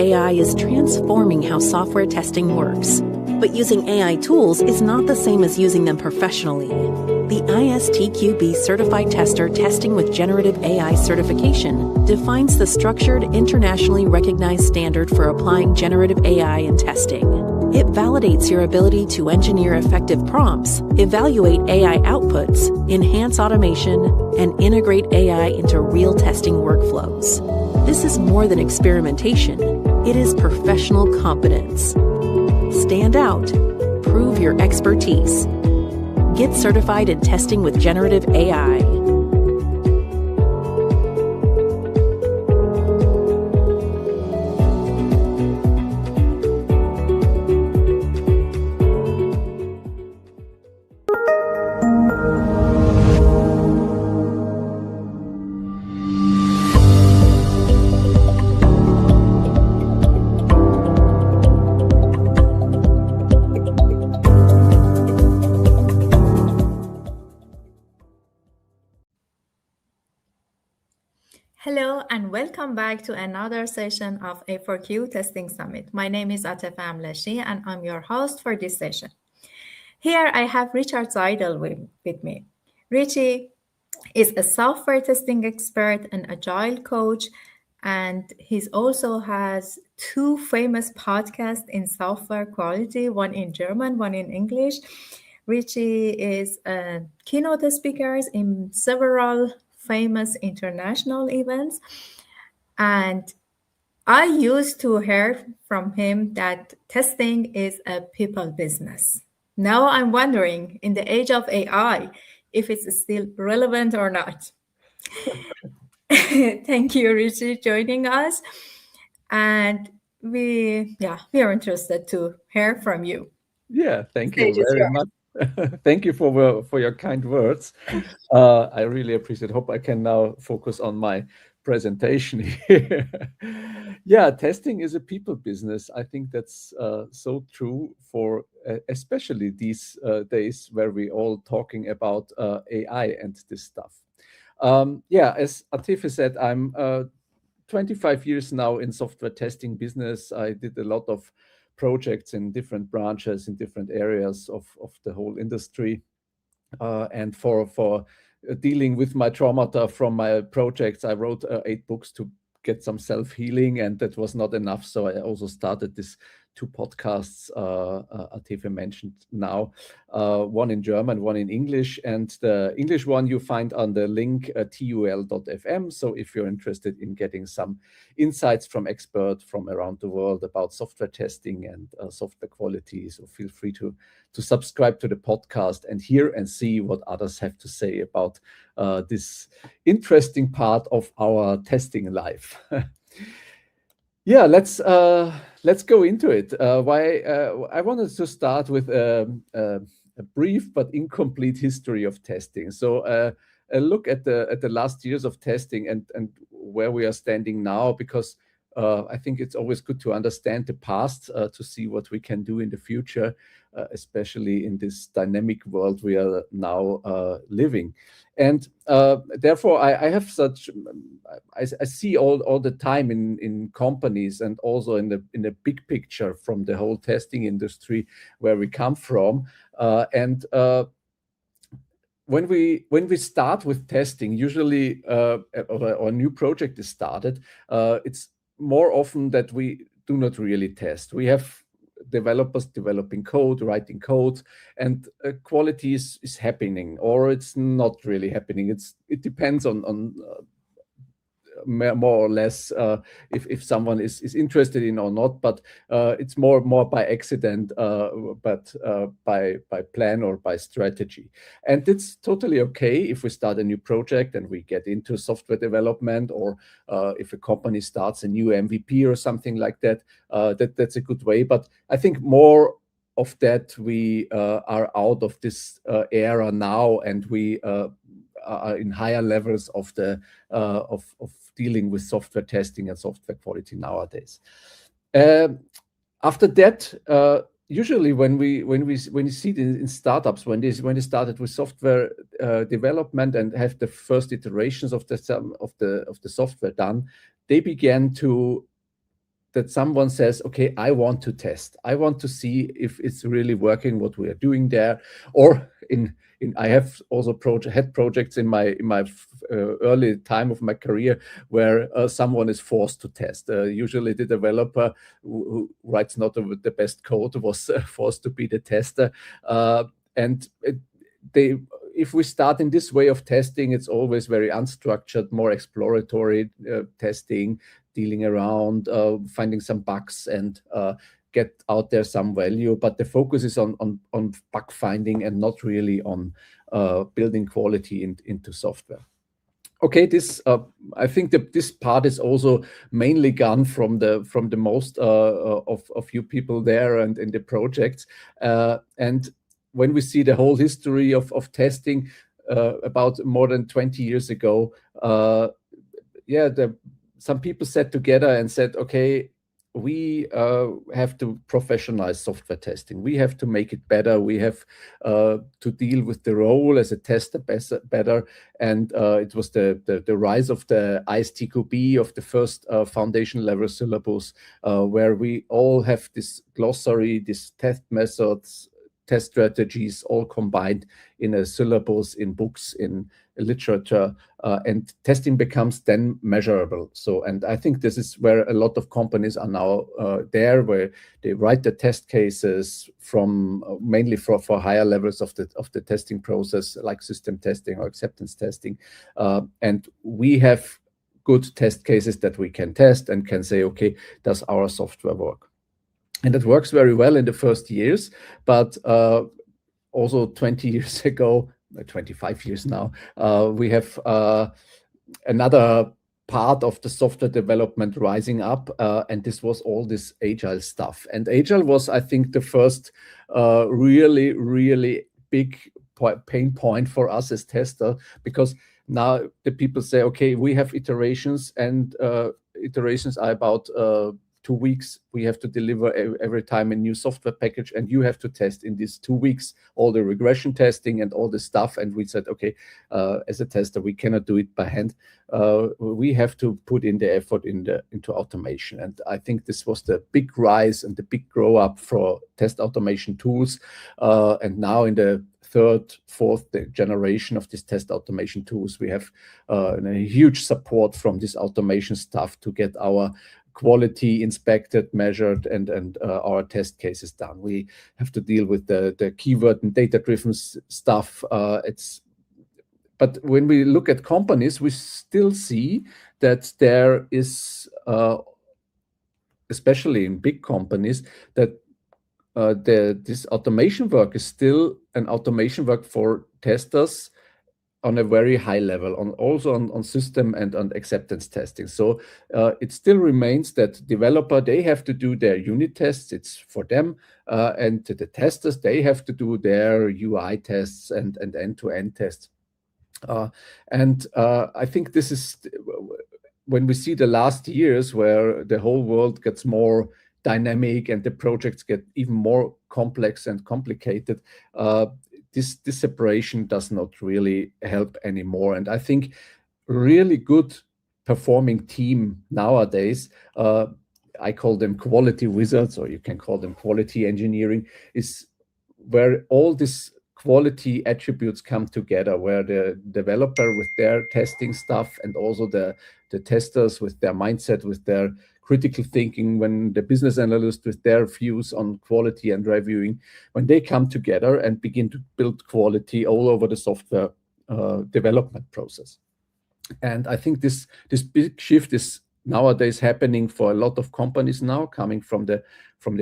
AI is transforming how software testing works. But using AI tools is not the same as using them professionally. The ISTQB certified tester testing with generative AI certification defines the structured, internationally recognized standard for applying generative AI in testing. It validates your ability to engineer effective prompts, evaluate AI outputs, enhance automation, and integrate AI into real testing workflows. This is more than experimentation. It is professional competence. Stand out. Prove your expertise. Get certified in testing with generative AI. Hello and welcome back to another session of A4Q Testing Summit. My name is Atefa Amlashi and I'm your host for this session. Here I have Richard Seidl with me. Richie is a software testing expert and agile coach, and he also has two famous podcasts in software quality, one in German, one in English. Richie is a keynote speaker in several famous international events, and I used to hear from him that testing is a people business. Now I'm wondering, in the age of AI, if it's still relevant or not. Thank you, Richie, joining us. And we are interested to hear from you. Yeah, thank you very much. Thank you for your kind words. I really appreciate it. Hope I can now focus on my presentation here. Yeah, testing is a people business. I think that's so true for especially these days where we're all talking about AI and this stuff. Yeah, as Atife said, I'm 25 years now in software testing business. I did a lot of projects in different branches, in different areas of the whole industry. And for dealing with my traumata from my projects, I wrote 8 books to get some self-healing, and that was not enough. So I also started this 2 podcasts Atife mentioned now, one in German, one in English, and the English one you find on the link tul.fm. So if you're interested in getting some insights from experts from around the world about software testing and software quality, so feel free to subscribe to the podcast and hear and see what others have to say about this interesting part of our testing life. Yeah, let's go into it. I wanted to start with a brief but incomplete history of testing. So a look at the last years of testing and where we are standing now, because I think it's always good to understand the past to see what we can do in the future, especially in this dynamic world we are now living. And therefore, I have such, I see all the time in companies and also in the big picture from the whole testing industry where we come from. When we start with testing, usually or a new project is started, it's more often that we do not really test. We have developers developing code, writing code, and quality is happening, or it's not really happening. It depends on more or less if someone is interested in or not, but it's more by accident, but by plan or by strategy. And it's totally okay if we start a new project and we get into software development, or if a company starts a new MVP or something like that. That's a good way. But I think more of that we are out of this era now, and we are in higher levels of the of dealing with software testing and software quality nowadays. After that, usually when you see it in startups, when they started with software development and have the first iterations of the software done, they began to that someone says, okay, I want to test. I want to see if it's really working what we are doing there. Or I have also had projects in my early time of my career where someone is forced to test. Usually the developer who writes not the best code was forced to be the tester. If we start in this way of testing, it's always very unstructured, more exploratory testing, dealing around, finding some bugs and get out there some value. But the focus is on bug finding and not really on building quality into software. Okay, I think that this part is also mainly gone from the most of you people there and in the projects. And when we see the whole history of testing about more than 20 years ago, some people sat together and said, okay, we have to professionalize software testing. We have to make it better. We have to deal with the role as a tester better. And it was the rise of the ISTQB, of the first foundation level syllabus, where we all have this glossary, these test methods, test strategies, all combined in a syllabus, in books, in literature, and testing becomes then measurable. So, and I think this is where a lot of companies are now there, where they write the test cases from mainly for higher levels of the testing process, like system testing or acceptance testing, and we have good test cases that we can test and can say, okay, does our software work? And it works very well in the first years, but also 20 years ago, 25 years now, we have another part of the software development rising up, and this was all this agile stuff. And agile was, I think, the first really, really big pain point for us as tester, because now the people say, okay, we have iterations, and iterations are about 2 weeks. We have to deliver every time a new software package, and you have to test in these 2 weeks all the regression testing and all the stuff. And we said, okay, as a tester, we cannot do it by hand. We have to put in the effort into automation. And I think this was the big rise and the big grow up for test automation tools. And now in the third, fourth generation of these test automation tools, we have a huge support from this automation stuff to get our quality inspected, measured, and our test cases done. We have to deal with the keyword and data-driven stuff. But when we look at companies, we still see that there is, especially in big companies, that this automation work is still an automation work for testers on a very high level, also on system and on acceptance testing. So it still remains that developer, they have to do their unit tests, it's for them, and the testers, they have to do their UI tests and end-to-end tests. I think this is when we see the last years where the whole world gets more dynamic and the projects get even more complex and complicated, this separation does not really help anymore. And I think really good performing team nowadays, I call them quality wizards, or you can call them quality engineering, is where all these quality attributes come together, where the developer with their testing stuff and also the testers with their mindset, with their critical thinking, when the business analyst with their views on quality and reviewing, when they come together and begin to build quality all over the software development process. And I think this big shift is nowadays happening for a lot of companies now, coming from the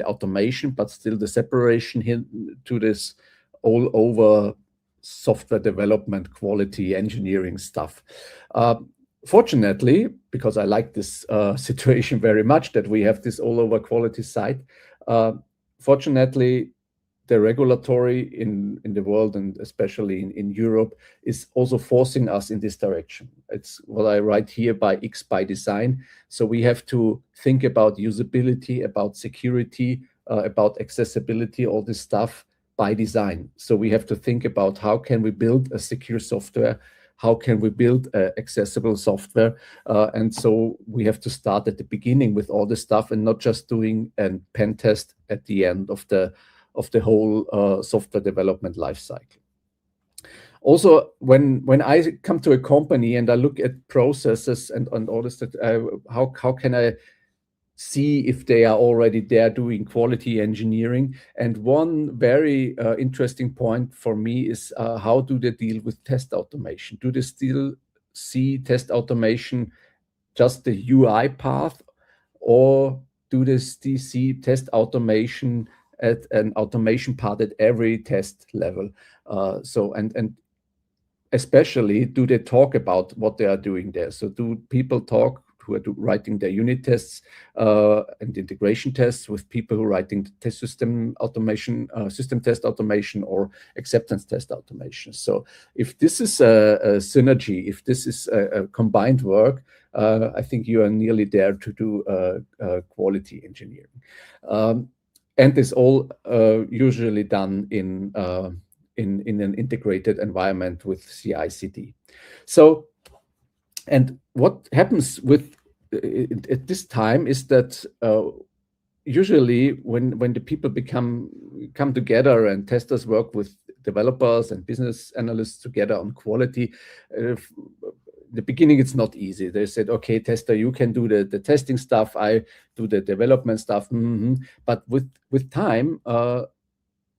automation, but still the separation here to this all over software development, quality engineering stuff. Fortunately, because I like this situation very much, that we have this all over quality side, fortunately, the regulatory in the world, and especially in Europe, is also forcing us in this direction. It's what I write here by X by design. So we have to think about usability, about security, about accessibility, all this stuff by design. So we have to think about how can we build a secure software, how can we build accessible software. And so we have to start at the beginning with all this stuff and not just doing a pen test at the end of the whole software development lifecycle. Also, when I come to a company and I look at processes and all this, how can I see if they are already there doing quality engineering? And one very interesting point for me is how do they deal with test automation? Do they still see test automation just the UI path, or do they still see test automation at an automation part at every test level? And especially, do they talk about what they are doing there? So do people talk who are writing their unit tests and integration tests with people who are writing the test system automation, system test automation, or acceptance test automation? So if this is a synergy, if this is a combined work, I think you are nearly there to do quality engineering. And this all usually done in an integrated environment with CI/CD. So, and what happens with at this time is that usually when the people come together and testers work with developers and business analysts together on quality, the beginning it's not easy. They said, okay, tester, you can do the testing stuff, I do the development stuff. But with time,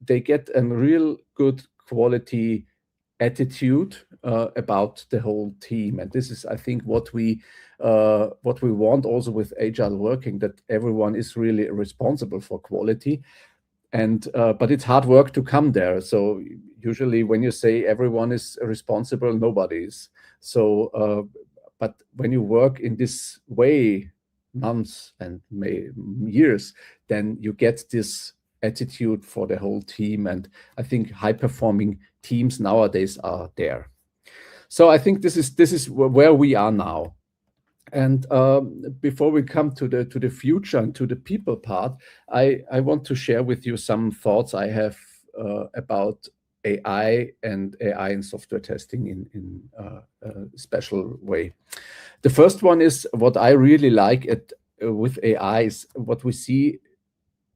they get a real good quality attitude about the whole team. And this is, I think, what we want also with agile working, that everyone is really responsible for quality. And but it's hard work to come there. So usually when you say everyone is responsible, nobody is. So but when you work in this way months and years, then you get this attitude for the whole team. And I think high-performing teams nowadays are there. So I think this is where we are now. And before we come to the future and to the people part, I want to share with you some thoughts I have about AI and AI in software testing in a special way. The first one is what I really like with AI is what we see.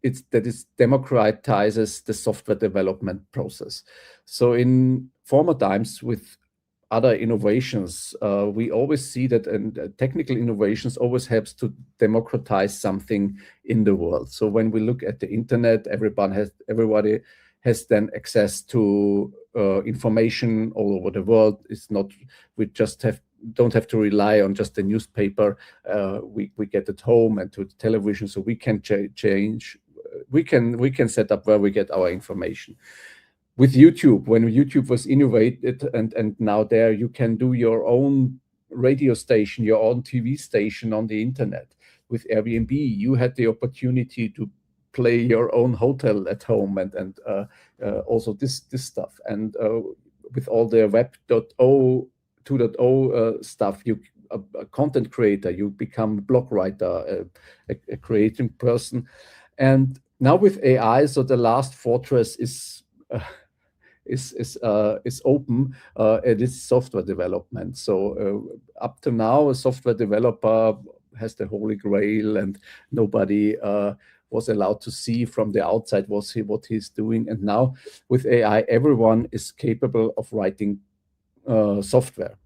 It's that it democratizes the software development process. So in former times with other innovations, we always see that technical innovations always helps to democratize something in the world. So when we look at the internet, everybody has then access to information all over the world. It's not, we just don't have to rely on just the newspaper. We get at home and to the television, so we can change. We can set up where we get our information. With YouTube, when YouTube was innovated, and now there you can do your own radio station, your own TV station on the internet. With Airbnb, you had the opportunity to play your own hotel at home and also this stuff. And with all the Web 2.0 stuff, a content creator, you become a blog writer, a creating person. And now with AI, so the last fortress is open. It is software development. So up to now, a software developer has the holy grail, and nobody was allowed to see from the outside what he's doing. And now with AI, everyone is capable of writing software.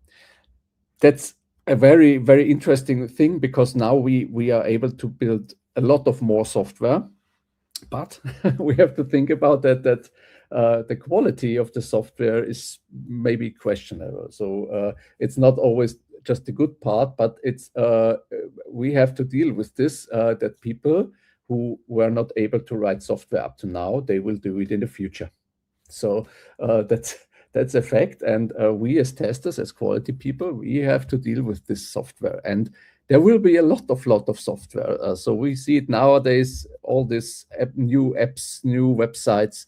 That's a very, very interesting thing, because now we are able to build a lot of more software, but we have to think about that the quality of the software is maybe questionable. So it's not always just the good part, but it's we have to deal with this, that people who were not able to write software up to now, they will do it in the future. So that's a fact. And we as testers, as quality people, we have to deal with this software. And there will be a lot of software. So we see it nowadays, all this new apps, new websites,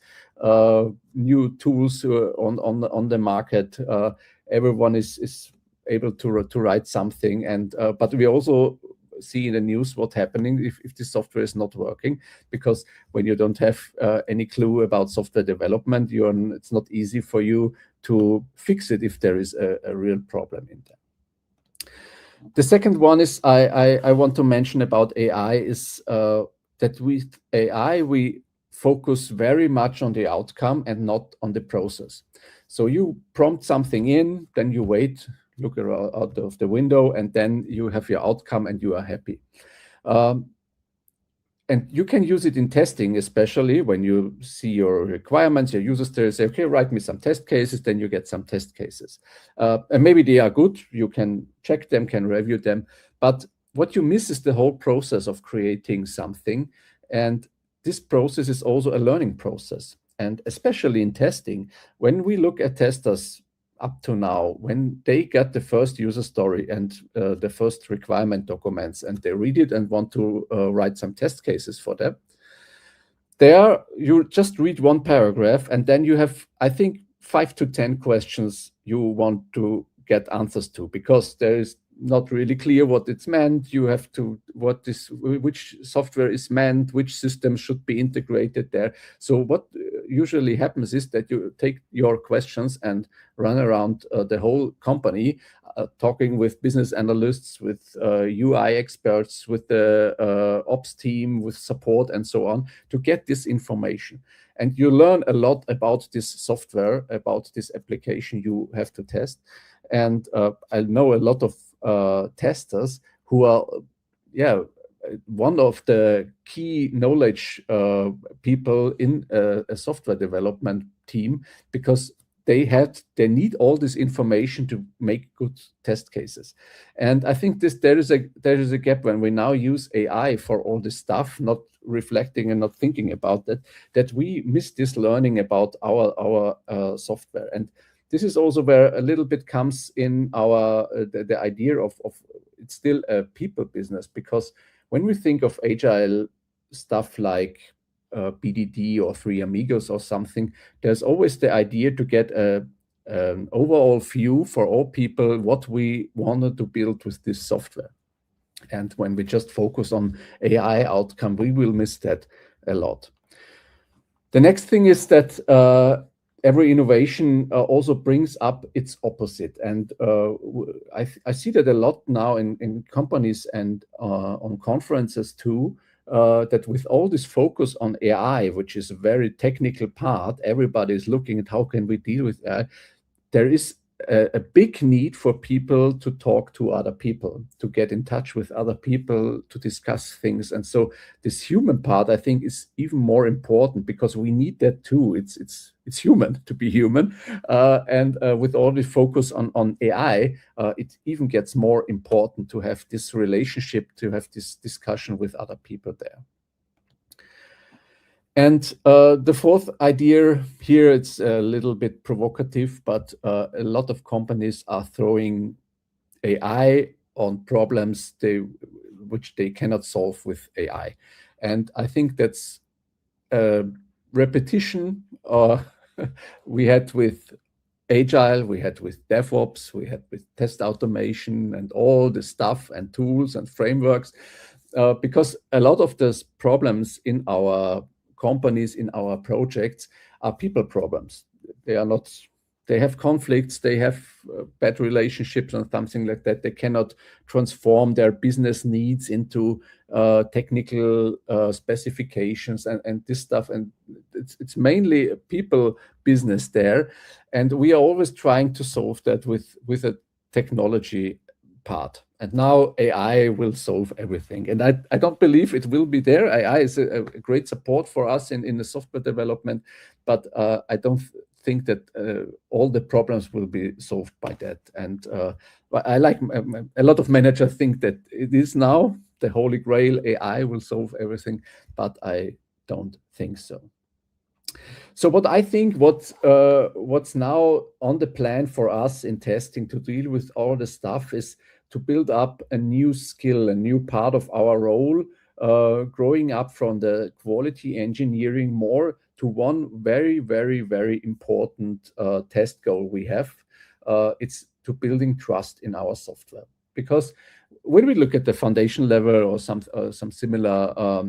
new tools on the market. Everyone is able to write something. And but we also see in the news what's happening if the software is not working, because when you don't have any clue about software development, it's not easy for you to fix it if there is a real problem in there. The second one is I want to mention about AI is that with AI, we focus very much on the outcome and not on the process. So you prompt something in, then you wait, look out of the window, and then you have your outcome and you are happy. And you can use it in testing, especially when you see your requirements, your user stories, say, okay, write me some test cases, then you get some test cases. And maybe they are good, you can check them, can review them. But what you miss is the whole process of creating something. And this process is also a learning process. And especially in testing, when we look at testers up to now, when they get the first user story and the first requirement documents, and they read it and want to write some test cases for them, there you just read one paragraph, and then you have, I think, 5 to 10 questions you want to get answers to, because there is not really clear what it's meant. You have to, which software is meant, which system should be integrated there. So what usually happens is that you take your questions and run around the whole company, talking with business analysts, with UI experts, with the ops team, with support and so on, to get this information. And you learn a lot about this software, about this application you have to test. And I know a lot of testers who are, one of the key knowledge people in a software development team, because they need all this information to make good test cases. And I think there is a gap when we now use AI for all this stuff, not reflecting and not thinking about that we miss this learning about our software. And this is also where a little bit comes in the idea of it's still a people business, because when we think of agile stuff like BDD or Three Amigos or something, there's always the idea to get an overall view for all people what we wanted to build with this software. And when we just focus on AI outcome, we will miss that a lot. The next thing is that every innovation also brings up its opposite. And I see that a lot now in companies and on conferences too, that with all this focus on AI, which is a very technical part, everybody is looking at how can we deal with AI. There is a big need for people to talk to other people, to get in touch with other people, to discuss things. And so this human part, I think, is even more important, because we need that too. It's human to be human. And with all the focus on AI, it even gets more important to have this relationship, to have this discussion with other people there. And the fourth idea here, it's a little bit provocative, but a lot of companies are throwing AI on problems which they cannot solve with AI. And I think that's a repetition we had with Agile, we had with DevOps, we had with test automation and all the stuff and tools and frameworks, because a lot of those problems in our companies, in our projects, are people problems. They have conflicts, they have bad relationships and something like that. They cannot transform their business needs into technical specifications and this stuff. And it's mainly a people business there. And we are always trying to solve that with a technology part. And now AI will solve everything. And I don't believe it will be there. AI is a great support for us in the software development, but I don't think that all the problems will be solved by that. And I like a lot of managers think that it is now the holy grail, AI will solve everything, but I don't think so. So what I think what's now on the plan for us in testing to deal with all the stuff is to build up a new skill, a new part of our role, growing up from the quality engineering more to one very, very, very important test goal we have. It's to building trust in our software. Because when we look at the foundation level or some similar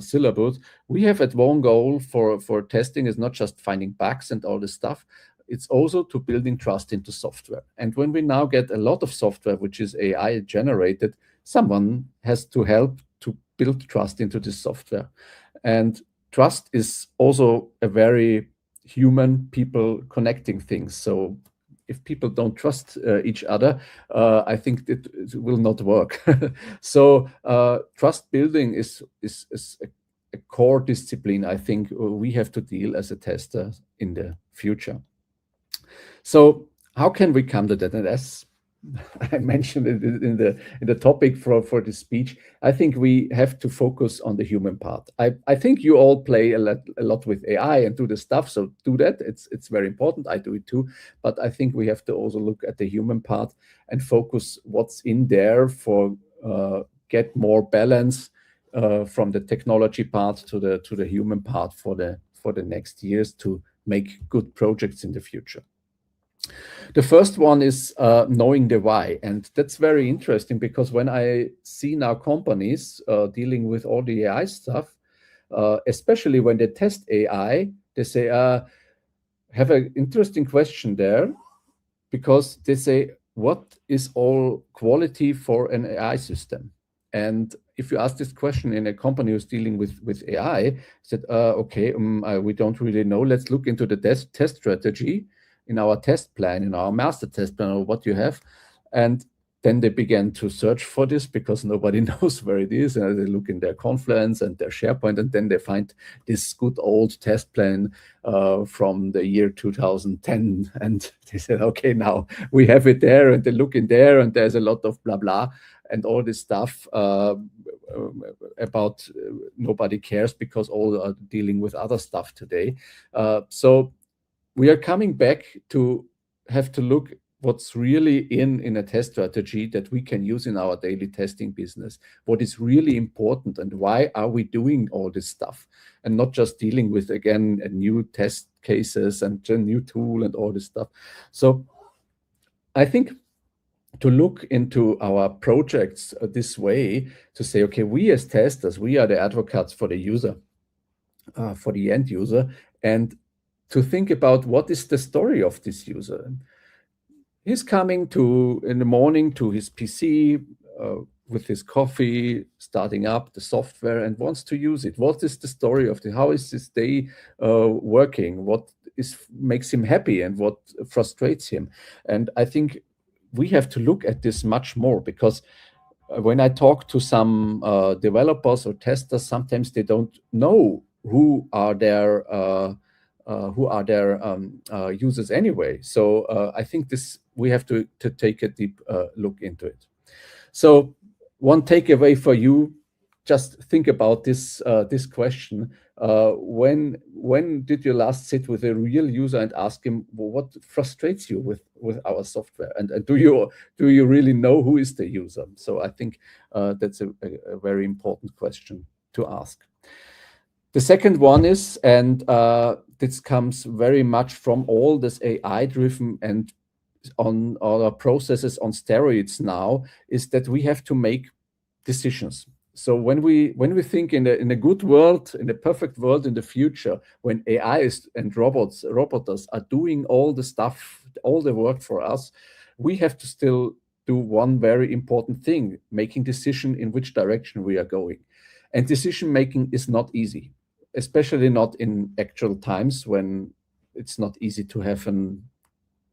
syllabus, we have at one goal for testing is not just finding bugs and all this stuff. It's also to building trust into software. And when we now get a lot of software which is AI generated, someone has to help to build trust into this software. And trust is also a very human people connecting things. So if people don't trust each other, I think it will not work. So trust building is a core discipline I think we have to deal as a tester in the future. So how can we come to that? And as I mentioned it in the topic for this speech, I think we have to focus on the human part. I think you all play a lot with AI and do the stuff, so do that. It's very important. I do it too, but I think we have to also look at the human part and focus what's in there for get more balance from the technology part to the human part for the next years to make good projects in the future. The first one is knowing the why. And that's very interesting because when I see now companies dealing with all the AI stuff, especially when they test AI, they say, have an interesting question there because they say, what is all quality for an AI system? And if you ask this question in a company who's dealing with AI, said, okay, we don't really know. Let's look into the test strategy in our test plan, in our master test plan, or what you have. And then they began to search for this because nobody knows where it is. And they look in their Confluence and their SharePoint, and then they find this good old test plan from the year 2010. And they said, okay, now we have it there. And they look in there, and there's a lot of blah, blah, and all this stuff about nobody cares because all are dealing with other stuff today. So we are coming back to have to look what's really in a test strategy that we can use in our daily testing business, what is really important and why are we doing all this stuff, and not just dealing with, again, a new test cases and a new tool and all this stuff. So I think to look into our projects this way, to say, okay, we as testers, we are the advocates for the user, for the end user, and to think about what is the story of this user. He's coming in the morning to his PC with his coffee, starting up the software and wants to use it. What is the story of how is this day working? What makes him happy and what frustrates him? And I think we have to look at this much more, because when I talk to some developers or testers, sometimes they don't know who are their users anyway. So I think we have to take a deep look into it. So one takeaway for you, just think about this question. When did you last sit with a real user and ask him, well, what frustrates you with our software? And do you really know who is the user? So I think that's a very important question to ask. The second one is, and this comes very much from all this AI-driven and on our processes on steroids now, is that we have to make decisions. So when we think in a good world, in a perfect world in the future, when AI and robots are doing all the stuff, all the work for us, we have to still do one very important thing, making decision in which direction we are going. And decision making is not easy, especially not in actual times when it's not easy to have an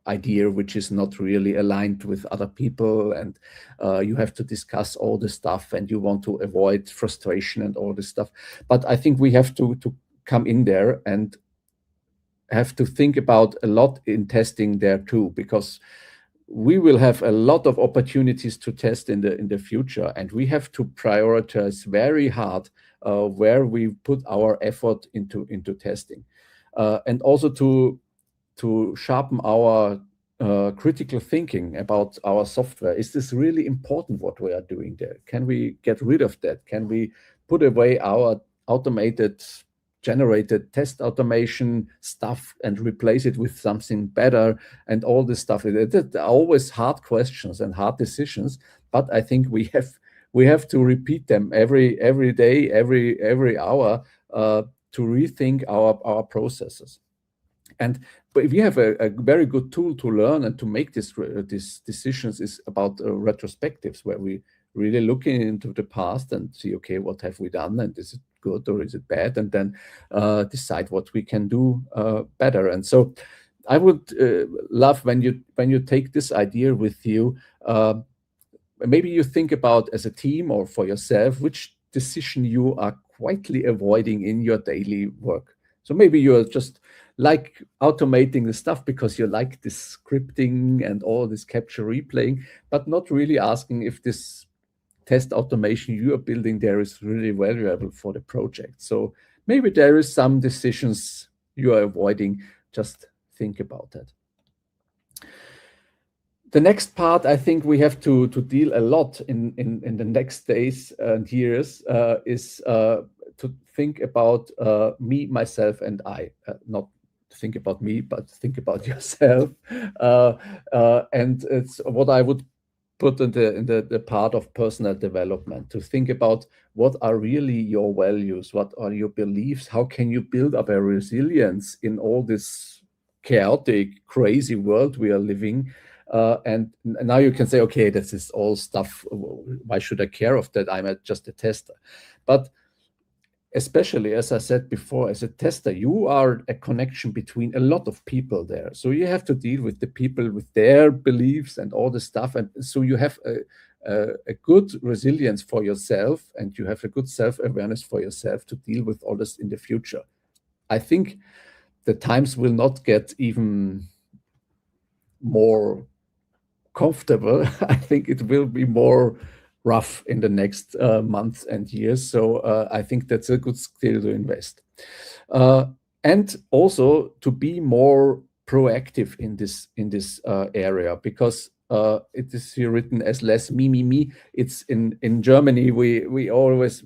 idea which is not really aligned with other people, and you have to discuss all the stuff and you want to avoid frustration and all this stuff. But I think we have to come in there and have to think about a lot in testing there too, because we will have a lot of opportunities to test in the future, and we have to prioritize very hard where we put our effort into testing, and also to sharpen our critical thinking about our software. Is this really important what we are doing there? Can we get rid of that? Can we put away our automated generated test automation stuff and replace it with something better and all this stuff? They're always hard questions and hard decisions, but I think we have to repeat them every day, every hour, to rethink our processes. But if you have a very good tool to learn and to make these decisions is about retrospectives, where we really look into the past and see, okay, what have we done, and is it good or is it bad, and then decide what we can do better. And so I would love when you take this idea with you, maybe you think about, as a team or for yourself, which decision you are quietly avoiding in your daily work. So maybe you're just like automating the stuff because you like this scripting and all this capture replaying, but not really asking if this test automation you are building there is really valuable for the project. So maybe there is some decisions you are avoiding. Just think about that. The next part, I think we have to deal a lot in the next days and years, is to think about me, myself, and I. Not think about me, but think about yourself. And it's what I would put in the part of personal development, to think about what are really your values, what are your beliefs, how can you build up a resilience in all this chaotic, crazy world we are living. And now you can say, okay, this is all stuff. Why should I care of that? I'm just a tester. But especially, as I said before, as a tester, you are a connection between a lot of people there. So you have to deal with the people with their beliefs and all the stuff. And so you have a good resilience for yourself, and you have a good self-awareness for yourself to deal with all this in the future. I think the times will not get even more comfortable. I think it will be more rough in the next months and years. So I think that's a good skill to invest. And also to be more proactive in this area, because it is here written as less me. It's in Germany, we always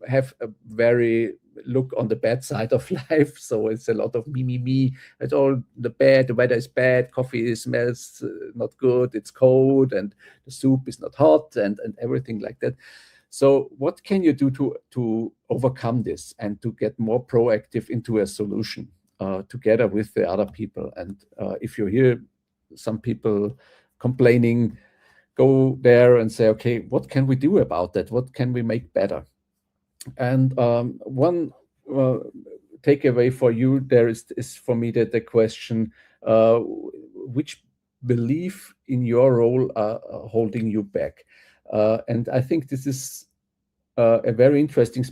have a very look on the bad side of life. So it's a lot of me. It's all the bad. The weather is bad. Coffee smells not good. It's cold, and the soup is not hot, and everything like that. So what can you do to overcome this and to get more proactive into a solution together with the other people? And if you hear some people complaining, go there and say, okay, what can we do about that? What can we make better? And one takeaway for you there is for me that the question, which belief in your role are holding you back? And I think this is a very interesting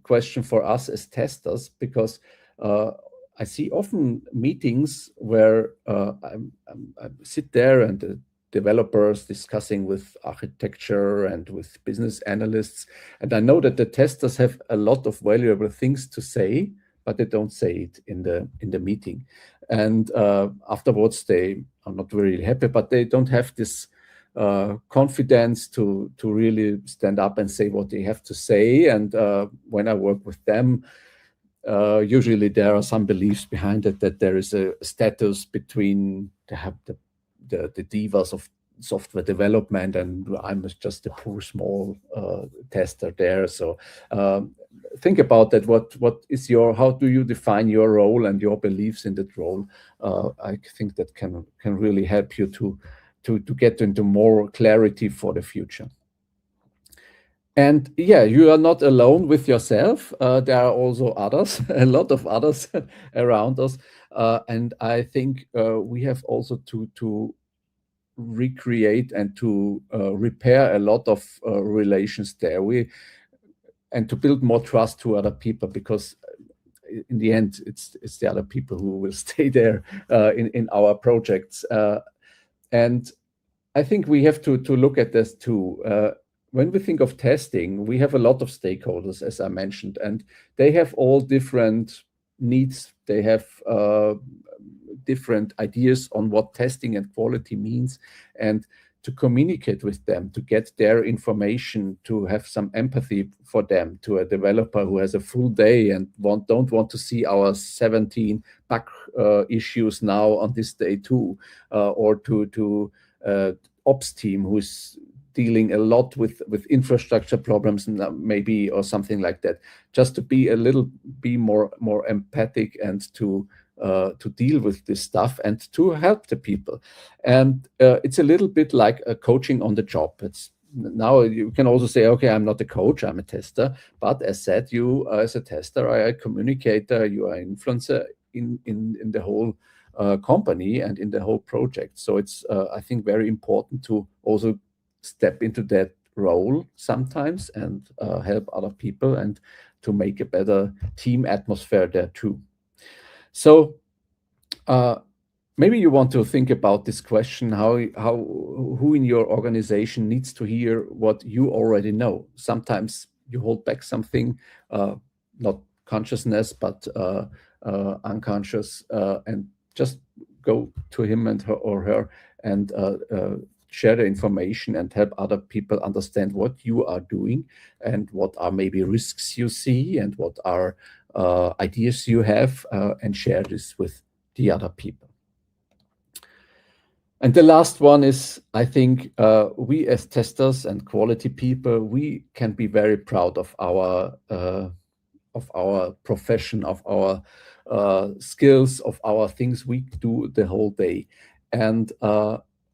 question for us as testers, because I see often meetings where I sit there and the developers discussing with architecture and with business analysts, and I know that the testers have a lot of valuable things to say, but they don't say it in the meeting. And afterwards, they are not really happy, but they don't have this confidence to really stand up and say what they have to say. And when I work with them, usually there are some beliefs behind it, that there is a status between the divas of software development, and I'm just a poor small tester there. So think about that. What is how do you define your role and your beliefs in that role? I think that can really help you to get into more clarity for the future. And yeah, you are not alone with yourself. There are also others, a lot of others around us. And I think we have also to recreate and to repair a lot of relations there. And to build more trust to other people, because in the end, it's the other people who will stay there in our projects. And I think we have to look at this too. When we think of testing, we have a lot of stakeholders, as I mentioned, and they have all different needs. They have different ideas on what testing and quality means, and to communicate with them, to get their information, to have some empathy for them, to a developer who has a full day and don't want to see our 17 bug issues now on this day too, or to ops team who's dealing a lot with infrastructure problems maybe, or something like that, just to be more empathic and to deal with this stuff and to help the people. And it's a little bit like a coaching on the job. Now you can also say, okay, I'm not a coach, I'm a tester. But as said, you as a tester are a communicator, you are an influencer in the whole company and in the whole project. So it's, I think, very important to also step into that role sometimes and help other people and to make a better team atmosphere there too. So maybe you want to think about this question: who in your organization needs to hear what you already know? Sometimes you hold back something, not consciousness, but unconscious, and just go to him and her and share the information and help other people understand what you are doing and what are maybe risks you see and what are ideas you have, and share this with the other people. And the last one is, I think, we as testers and quality people, we can be very proud of our profession, of our skills, of our things we do the whole day. And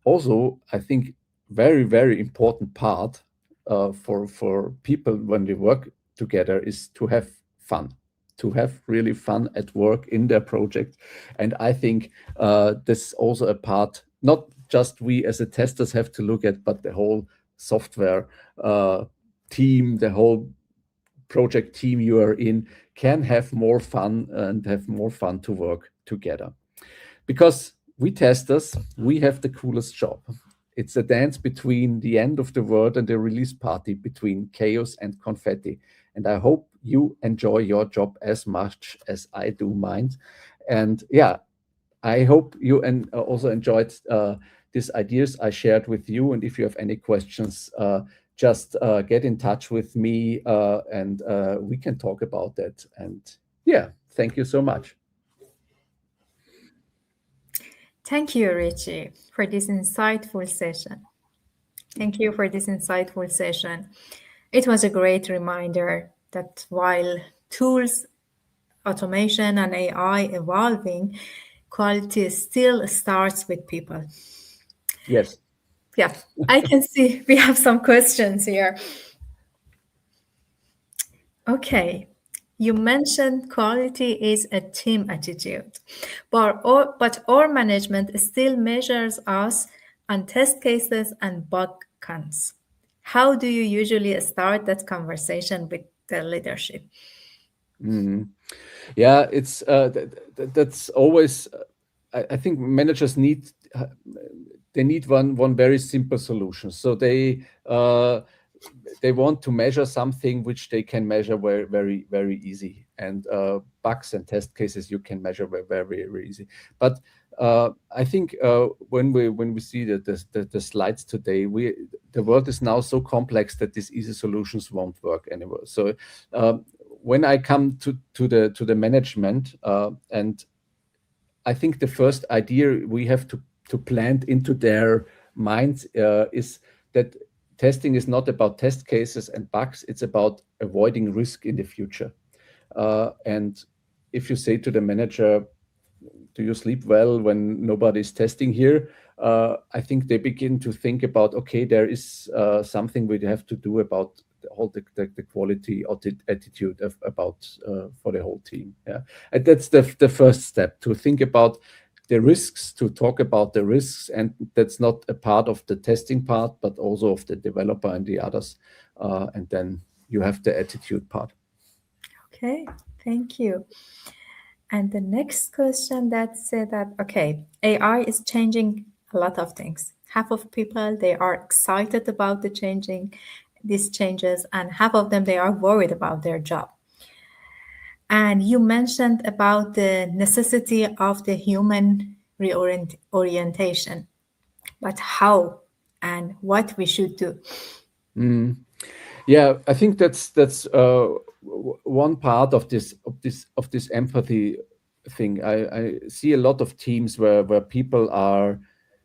also, I think, very, very important part for people when we work together is to have fun, to have really fun at work in their project. And I think this is also a part, not just we as a testers have to look at, but the whole software team, the whole project team you are in can have more fun and have more fun to work together. Because we testers, we have the coolest job. It's a dance between the end of the world and the release party, between chaos and confetti. And I hope you enjoy your job as much as I do mine. And yeah, I hope you also enjoyed these ideas I shared with you. And if you have any questions, just get in touch with me and we can talk about that. And yeah, thank you so much. Thank you, Richie, for this insightful session. Thank you for this insightful session. It was a great reminder that while tools, automation, and AI evolving, quality still starts with people. Yes. Yeah, I can see we have some questions here. Okay, you mentioned quality is a team attitude, but our management still measures us on test cases and bug counts. How do you usually start that conversation with the leadership? Yeah, it's that's always. I think managers need one very simple solution. So they want to measure something which they can measure very, very, very easy, and bugs and test cases you can measure very, very, very easy. But I think when we see the slides today, the world is now so complex that these easy solutions won't work anymore. So when I come to the management, and I think the first idea we have to plant into their minds is that testing is not about test cases and bugs, it's about avoiding risk in the future. And if you say to the manager, do you sleep well when nobody's testing here? I think they begin to think about, okay, there is something we have to do about the quality attitude about for the whole team. Yeah, and that's the first step, to think about the risks, to talk about the risks, and that's not a part of the testing part, but also of the developer and the others. And then you have the attitude part. Okay, thank you. And the next question that said that, okay, AI is changing a lot of things. Half of people, they are excited about these changes, and half of them, they are worried about their job. And you mentioned about the necessity of the human reorientation, but how and what we should do? Yeah, I think that's one part of this empathy thing. I see a lot of teams where people are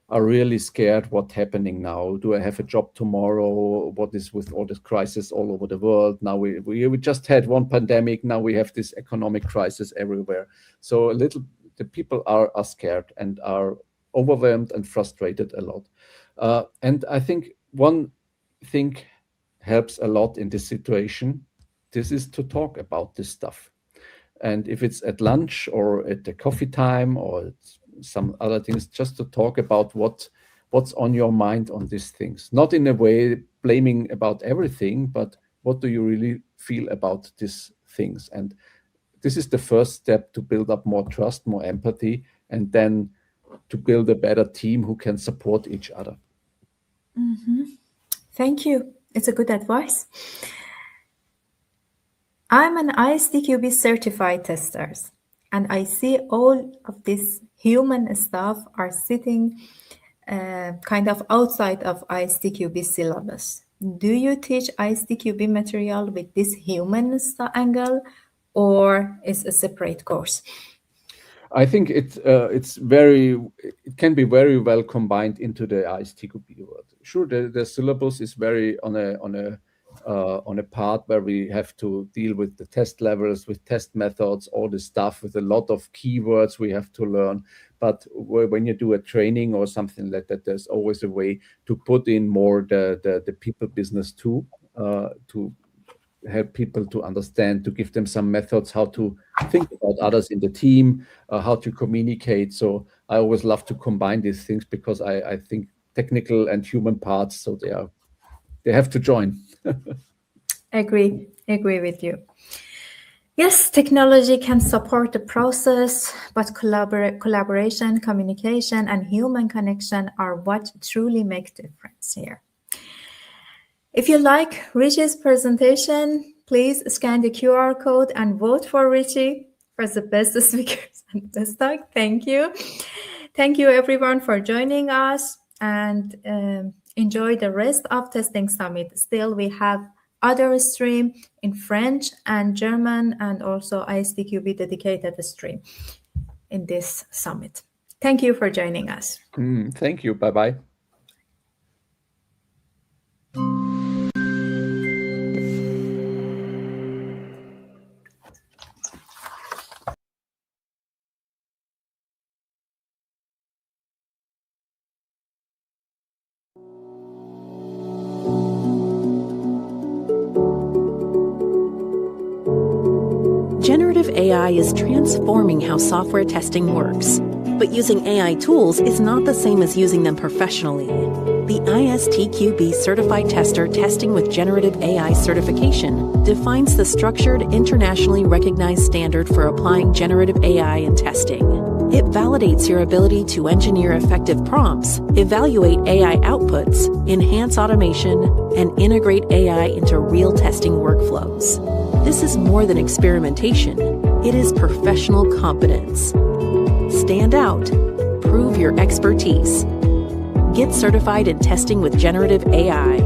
are really scared what's happening now. Do I have a job tomorrow? What is with all this crisis all over the world? Now we just had one pandemic. Now we have this economic crisis everywhere. So the people are scared and are overwhelmed and frustrated a lot. And I think one thing helps a lot in this situation. This is to talk about this stuff. And if it's at lunch or at the coffee time or some other things, just to talk about what's on your mind on these things. Not in a way blaming about everything, but what do you really feel about these things? And this is the first step to build up more trust, more empathy, and then to build a better team who can support each other. Mm-hmm. Thank you. It's a good advice. I'm an ISTQB certified tester, and I see all of this human stuff are sitting kind of outside of ISTQB syllabus. Do you teach ISTQB material with this human angle, or is a separate course? I think it can be very well combined into the ISTQB world. Sure, the syllabus is very on a part where we have to deal with the test levels, with test methods, all this stuff, with a lot of keywords we have to learn. But when you do a training or something like that, there's always a way to put in more the people business too, to help people to understand, to give them some methods how to think about others in the team, how to communicate. So I always love to combine these things because I think technical and human parts, so they have to join. Agree with you. Yes, technology can support the process, but collaboration, communication, and human connection are what truly make difference here. If you like Richie's presentation, please scan the QR code and vote for Richie for the best speakers and best talk. Thank you. Thank you everyone for joining us, and enjoy the rest of Testing Summit. Still, we have other stream in French and German, and also ISTQB dedicated stream in this summit. Thank you for joining us. Thank you. Bye-bye. Generative AI is transforming how software testing works. But using AI tools is not the same as using them professionally. The ISTQB Certified Tester Testing with Generative AI certification defines the structured, internationally recognized standard for applying generative AI in testing. It validates your ability to engineer effective prompts, evaluate AI outputs, enhance automation, and integrate AI into real testing workflows. This is more than experimentation. It is professional competence. Stand out. Prove your expertise. Get certified in testing with generative AI.